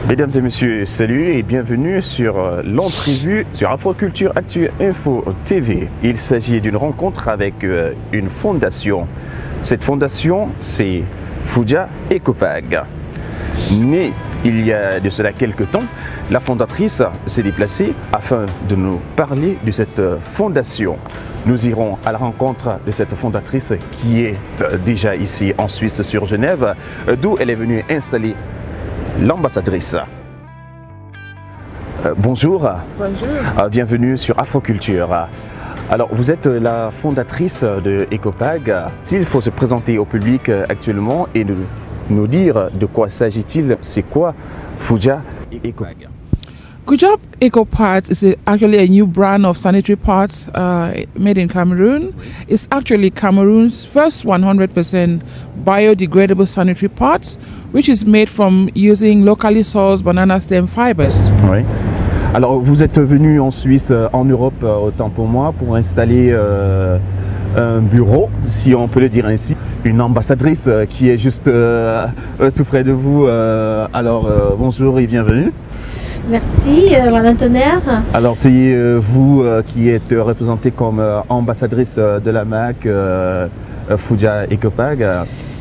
Mesdames et messieurs, salut et bienvenue sur l'entrevue sur Afroculture Actu Info TV. Il s'agit d'une rencontre avec une fondation. Cette fondation, c'est Foudia Ecopag. Mais il y a de cela quelques temps, la fondatrice s'est déplacée afin de nous parler de cette fondation. Nous irons à la rencontre de cette fondatrice qui est déjà ici en Suisse sur Genève, d'où elle est venue installer l'ambassadrice. Bonjour. Bonjour. Bienvenue sur Afroculture. Alors, vous êtes la fondatrice de Ecopag. S'il faut se présenter au public actuellement et nous dire de quoi s'agit-il, c'est quoi Foudia Ecopag? Foudia Ecopag is actually a new brand of sanitary pads made in Cameroon. It's actually Cameroon's first 100% biodegradable sanitary pads, which is made from using locally sourced banana stem fibers. Oui. Alors, vous êtes venu en Suisse, en Europe, autant pour moi, pour installer un bureau, si on peut le dire ainsi, une ambassadrice qui est juste tout près de vous. Alors, bonjour et bienvenue. Merci, Madame Tonnerre. Alors, c'est vous qui êtes représentée comme ambassadrice de la marque Foudia Ecopag.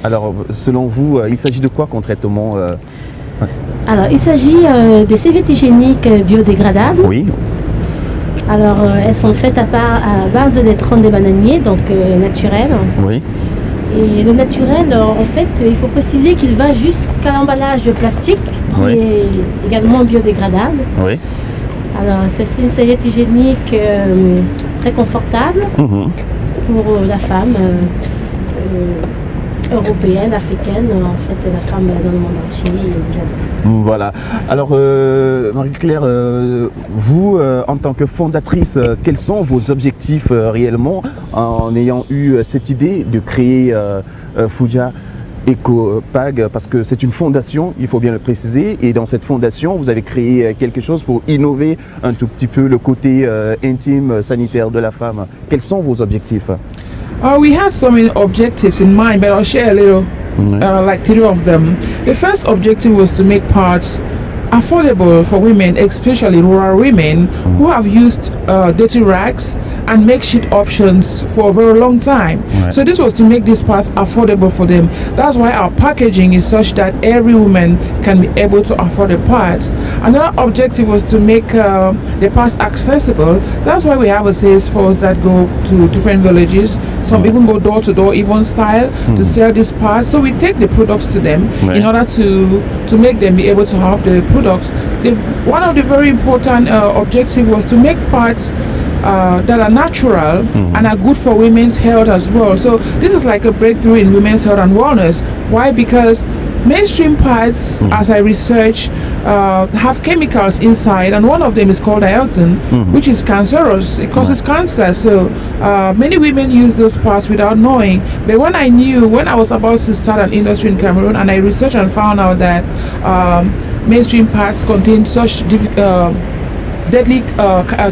Alors, selon vous, il s'agit de quoi concrètement Alors, il s'agit des serviettes hygiéniques biodégradables. Oui. Alors, elles sont faites à base des troncs des bananiers, donc naturelles. Oui. Et le naturel, en fait, il faut préciser qu'il va jusqu'à l'emballage plastique, qui est également biodégradable. Oui. Alors, c'est une serviette hygiénique très confortable pour la femme européenne, africaine, en fait, la femme dans le monde entier. Voilà. Alors, Marie-Claire, vous, en tant que fondatrice, quels sont vos objectifs réellement en ayant eu cette idée de créer Foudia Ecopag, parce que c'est une fondation, il faut bien le préciser, et dans cette fondation, vous avez créé quelque chose pour innover un tout petit peu le côté intime, sanitaire de la femme. Quels sont vos objectifs? We had so many objectives in mind, but I'll share a little, like three of them. The first objective was to make pads affordable for women, especially rural women who have used dirty rags and makeshift options for a very long time. So this was to make these pads affordable for them. That's why our packaging is such that every woman can be able to afford the pads. Another objective was to make the pads accessible. That's why we have a sales force that go to different villages. Some even go door to door, even style, to sell these pads. So we take the products to them in order to make them be able to have the products. One of the very important objectives was to make pads that are natural and are good for women's health as well. So this is like a breakthrough in women's health and wellness. Why? Because mainstream pads, as I research, have chemicals inside, and one of them is called dioxin, which is cancerous. It causes cancer. So many women use those pads without knowing. But when I was about to start an industry in Cameroon, and I researched and found out that mainstream pads contain such deadly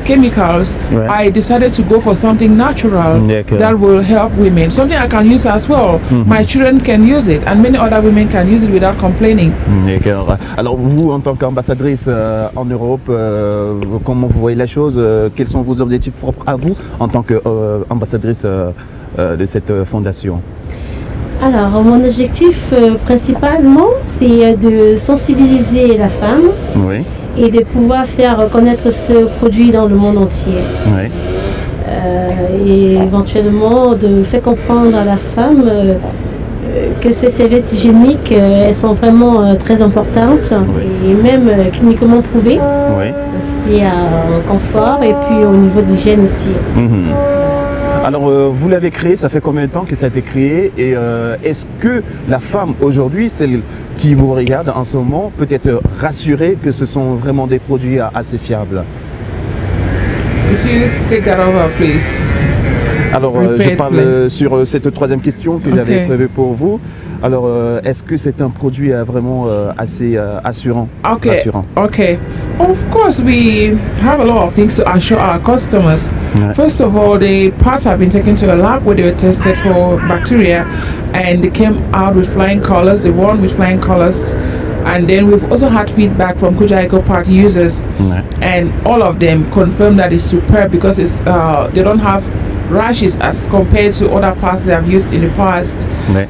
chemicals, I decided to go for something natural that will help women, something I can use as well. My children can use it, and many other women can use it without complaining. D'accord. Alors vous, en tant qu'ambassadrice en Europe, comment vous voyez la chose? Quels sont vos objectifs propres à vous en tant qu'ambassadrice de cette fondation? Alors, mon objectif principalement, c'est de sensibiliser la femme et de pouvoir faire connaître ce produit dans le monde entier. Et éventuellement de faire comprendre à la femme que ces serviettes hygiéniques, elles sont vraiment très importantes et même cliniquement prouvées, parce qu'il y a un confort et puis au niveau de l'hygiène aussi. Alors, vous l'avez créé, ça fait combien de temps que ça a été créé? Et est-ce que la femme aujourd'hui, celle qui vous regarde en ce moment, peut être rassurée que ce sont vraiment des produits assez fiables? Could you take that over, please? Alors, je parle sur cette troisième question que j'avais prévue pour vous. Alors, est-ce que c'est un produit vraiment assez assurant? Okay. Of course, we have a lot of things to assure our customers. First of all, the parts have been taken to a lab where they were tested for bacteria, and they came out with flying colors. They won with flying colors. And then we've also had feedback from Kuja EcoPart users, and all of them confirm that it's superb because it's they don't have rashes as compared to other parts they have used in the past.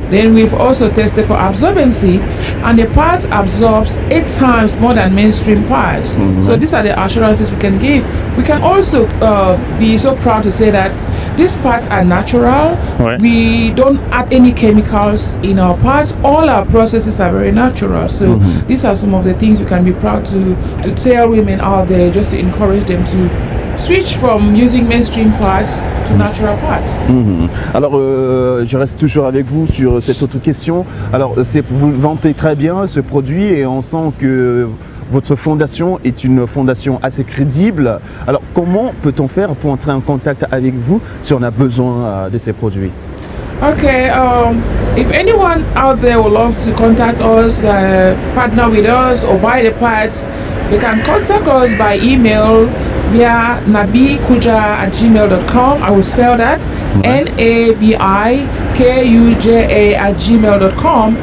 Then we've also tested for absorbency, and the parts absorbs 8 times more than mainstream parts. So these are the assurances we can give. We can also be so proud to say that these parts are natural. We don't add any chemicals in our parts. All our processes are very natural. So these are some of the things we can be proud to tell women out there, just to encourage them to switch from using mainstream parts to natural parts. Alors, je reste toujours avec vous sur cette autre question. Alors, vous vantez très bien ce produit et on sent que votre fondation est une fondation assez crédible. Alors, comment peut-on faire pour entrer en contact avec vous si on a besoin de ces produits? Okay, if anyone out there would love to contact us, partner with us, or buy the parts, they can contact us by email via nabikuja@gmail.com. I will spell that nabikuja@gmail.com,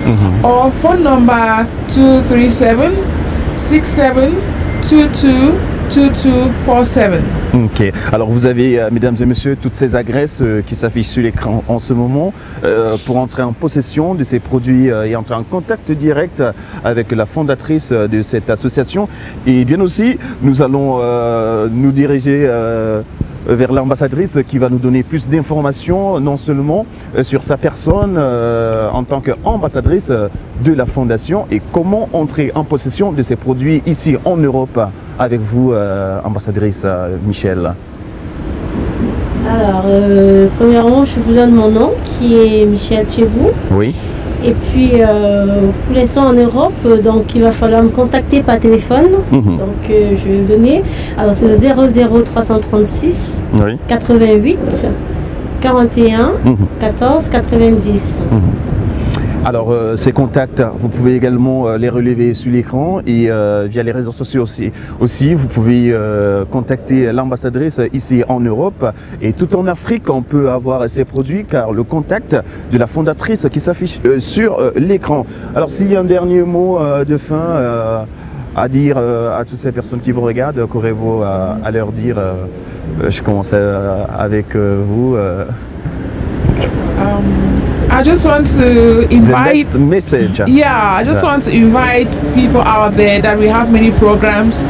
or phone number 237-6722-2247. Ok, alors vous avez, mesdames et messieurs, toutes ces adresses qui s'affichent sur l'écran en ce moment pour entrer en possession de ces produits et entrer en contact direct avec la fondatrice de cette association. Et bien aussi, nous allons nous diriger vers l'ambassadrice qui va nous donner plus d'informations, non seulement sur sa personne en tant qu'ambassadrice de la fondation et comment entrer en possession de ces produits ici en Europe avec vous, ambassadrice Michel. Alors, premièrement, je vous donne mon nom qui est Michel Tchébou. Oui. Et puis, pour l'instant en Europe, donc il va falloir me contacter par téléphone. Donc, je vais vous donner. Alors, c'est le 00336 88 41 14 90. Alors, ces contacts, vous pouvez également les relever sur l'écran et via les réseaux sociaux aussi. Vous pouvez contacter l'ambassadrice ici en Europe et tout en Afrique, on peut avoir ces produits car le contact de la fondatrice qui s'affiche sur l'écran. Alors, s'il y a un dernier mot de fin à dire à toutes ces personnes qui vous regardent, qu'aurez-vous à leur dire? Je commence avec vous. I just want to invite the next message. Yeah, I just want to invite people out there that we have many programs.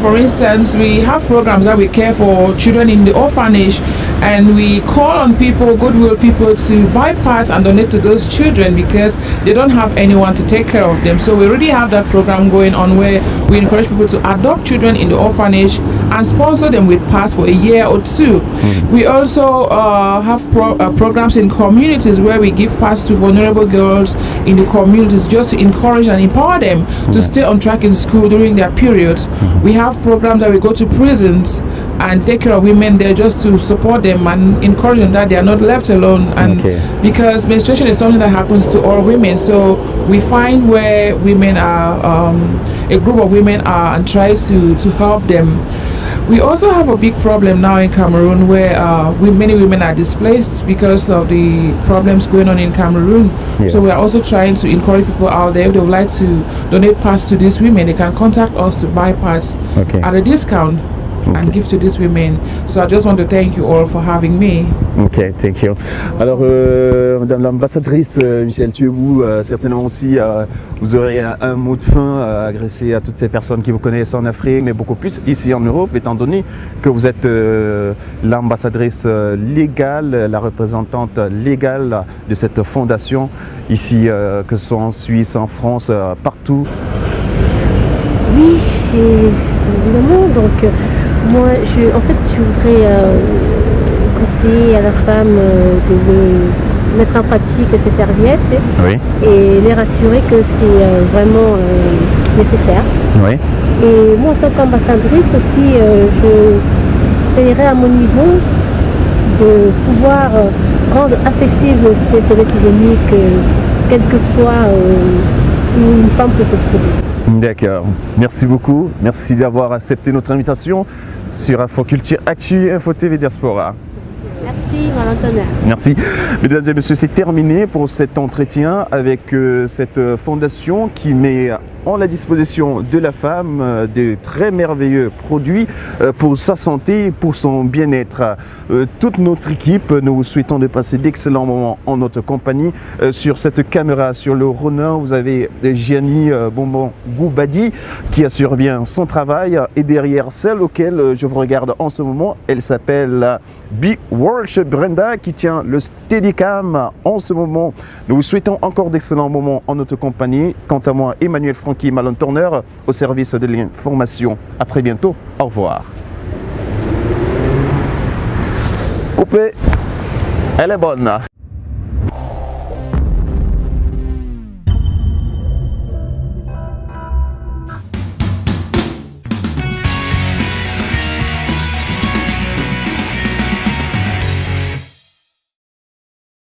For instance, we have programs that we care for children in the orphanage, and we call on people, goodwill people, to buy parts and donate to those children because they don't have anyone to take care of them. So we already have that program going on where we encourage people to adopt children in the orphanage and sponsor them with parts for a year or two. We also have programs in communities where we give parts to vulnerable girls in the communities just to encourage and empower them to stay on track in school during their periods. We have programs that we go to prisons and take care of women there just to support them and encourage them that they are not left alone. And because menstruation is something that happens to all women, so we find where women are, a group of women are, and try to help them. We also have a big problem now in Cameroon where many women are displaced because of the problems going on in Cameroon. So we are also trying to encourage people out there, if they would like to donate parts to these women, they can contact us to buy parts at a discount and give to these women. So I just want to thank you all for having me. Ok, thank you. Alors, Madame l'ambassadrice Michel Tchébou, certainement aussi, vous aurez un mot de fin à adresser à toutes ces personnes qui vous connaissent en Afrique, mais beaucoup plus ici en Europe, étant donné que vous êtes l'ambassadrice légale, la représentante légale de cette fondation ici, que ce soit en Suisse, en France, partout. Oui, évidemment. Donc, moi, en fait, je voudrais conseiller à la femme de mettre en pratique ces serviettes et les rassurer que c'est vraiment nécessaire. Et moi, en tant qu'ambassadrice aussi, je essayerai à mon niveau de pouvoir rendre accessible ces serviettes hygiéniques, quelle que soit où une femme peut se trouver. D'accord, merci beaucoup, merci d'avoir accepté notre invitation sur Infoculture Actu, Info TV Diaspora. Merci, Valentin. Merci. Mesdames et messieurs, c'est terminé pour cet entretien avec cette fondation qui met en la disposition de la femme de très merveilleux produits pour sa santé, pour son bien-être. Toute notre équipe, nous vous souhaitons de passer d'excellents moments en notre compagnie. Sur cette caméra, sur le runner, vous avez Gianni Bonbon Goubadi qui assure bien son travail. Et derrière celle auquel je vous regarde en ce moment, elle s'appelle Be Walsh Brenda qui tient le Steadicam en ce moment. Nous vous souhaitons encore d'excellents moments en notre compagnie. Quant à moi, Emmanuel Francky Malone Turner au service de l'information. À très bientôt. Au revoir. Coupé. Elle est bonne.